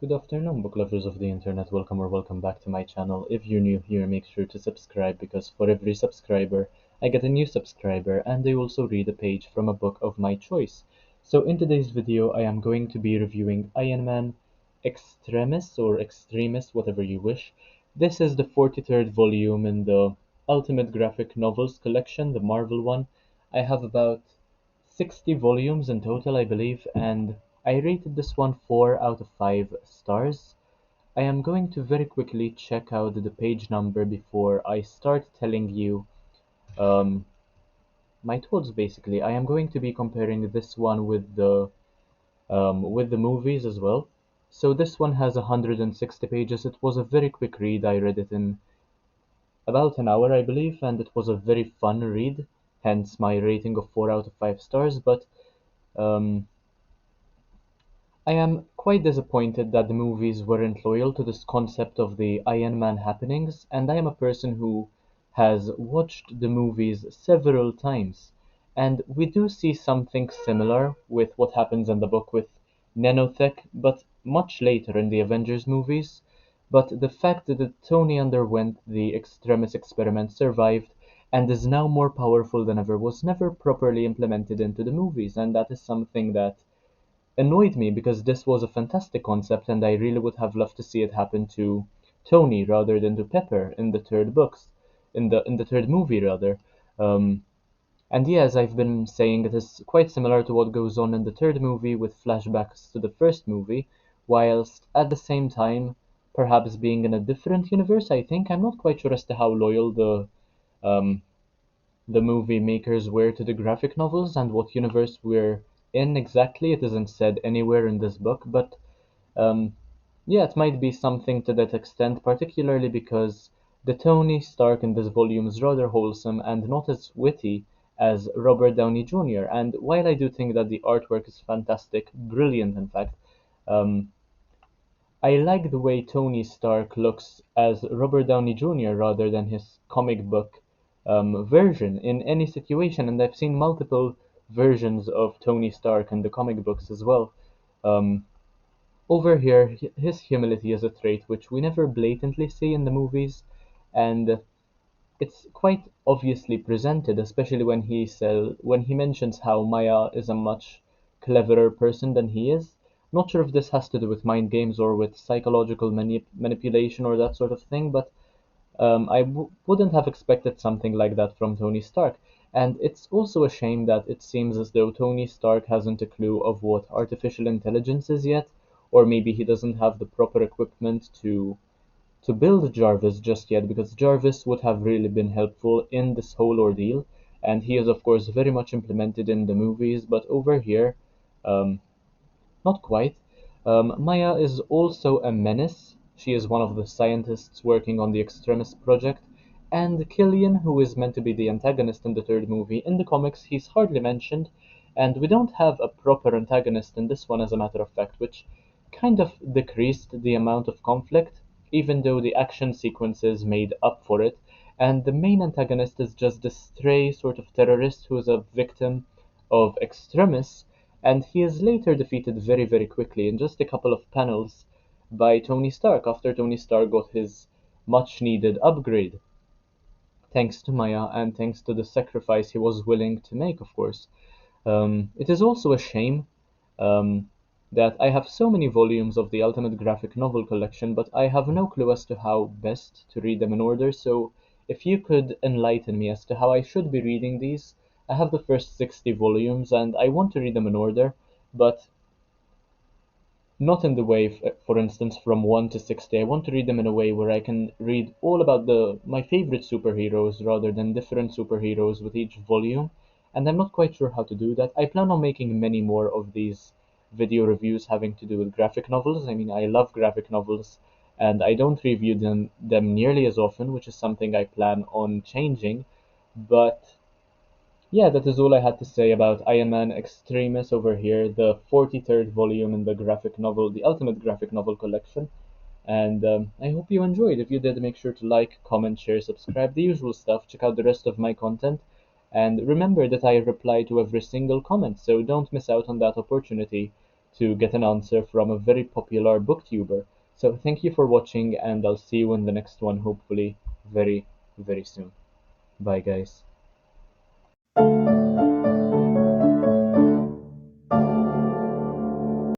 Good afternoon, book lovers of the internet. Welcome or welcome back to my channel. If you're new here, make sure to subscribe because for every subscriber, I get a new subscriber and I also read a page from a book of my choice. So in today's video, I am going to be reviewing Iron Man Extremis or Extremis, whatever you wish. This is the 43rd volume in the Ultimate Graphic Novels collection, the Marvel one. I have about 60 volumes in total, I believe, and I rated this one 4 out of 5 stars. I am going to very quickly check out the page number before I start telling you um, my thoughts. Basically, I am going to be comparing this one with the movies as well. So this one has 160 pages. It was a very quick read. I read it in about an hour, I believe, and it was a very fun read. Hence my rating of 4 out of 5 stars. But um, I am quite disappointed that the movies weren't loyal to this concept of the Iron Man happenings, and I am a person who has watched the movies several times, and we do see something similar with what happens in the book with nanotech, but much later in the Avengers movies. But the fact that Tony underwent the Extremis experiment, survived, and is now more powerful than ever was never properly implemented into the movies, and that is something that annoyed me because this was a fantastic concept and I really would have loved to see it happen to Tony rather than to Pepper in the third books, in the third movie rather. Um, and yeah, as I've been saying, it is quite similar to what goes on in the third movie with flashbacks to the first movie, whilst at the same time perhaps being in a different universe. I think I'm not quite sure as to how loyal um, the movie makers were to the graphic novels and what universe we're in exactly. It isn't said anywhere in this book, but um, yeah, it might be something to that extent, particularly because the Tony Stark in this volume is rather wholesome and not as witty as Robert Downey Jr. And while I do think that the artwork is fantastic, brilliant in fact, um, I like the way Tony Stark looks as Robert Downey Jr. rather than his comic book version in any situation, and I've seen multiple versions of Tony Stark in the comic books as well. Um, Over here, his humility is a trait which we never blatantly see in the movies, and it's quite obviously presented, especially when he mentions how Maya is a much cleverer person than he is. Not sure if this has to do with mind games or with psychological manipulation or that sort of thing, but wouldn't have expected something like that from Tony Stark. And it's also a shame that it seems as though Tony Stark hasn't a clue of what artificial intelligence is yet, or maybe he doesn't have the proper equipment to build Jarvis just yet, because Jarvis would have really been helpful in this whole ordeal, and he is of course very much implemented in the movies, but over here, um, not quite. Maya is also a menace. She is one of the scientists working on the Extremis project, and Killian, who is meant to be the antagonist in the third movie, in the comics he's hardly mentioned, and we don't have a proper antagonist in this one as a matter of fact, which kind of decreased the amount of conflict, even though the action sequences made up for it, and the main antagonist is just the stray sort of terrorist who is a victim of Extremis, and he is later defeated very, very quickly in just a couple of panels by Tony Stark after Tony Stark got his much needed upgrade, thanks to Maya and thanks to the sacrifice he was willing to make, of course. It is also a shame um, that I have so many volumes of the Ultimate Graphic Novel collection, but I have no clue as to how best to read them in order, so if you could enlighten me as to how I should be reading these. I have the first 60 volumes and I want to read them in order, but not in the way, for instance, from 1 to 60. I want to read them in a way where I can read all about my favorite superheroes rather than different superheroes with each volume, and I'm not quite sure how to do that. I plan on making many more of these video reviews having to do with graphic novels. I mean, I love graphic novels, and I don't review them nearly as often, which is something I plan on changing, but yeah, that is all I had to say about Iron Man Extremis over here, the 43rd volume in the graphic novel, the Ultimate Graphic Novel collection. And I hope you enjoyed. If you did, make sure to like, comment, share, subscribe, the usual stuff. Check out the rest of my content. And remember that I reply to every single comment, so don't miss out on that opportunity to get an answer from a very popular booktuber. So thank you for watching, and I'll see you in the next one, hopefully very, very soon. Bye, guys.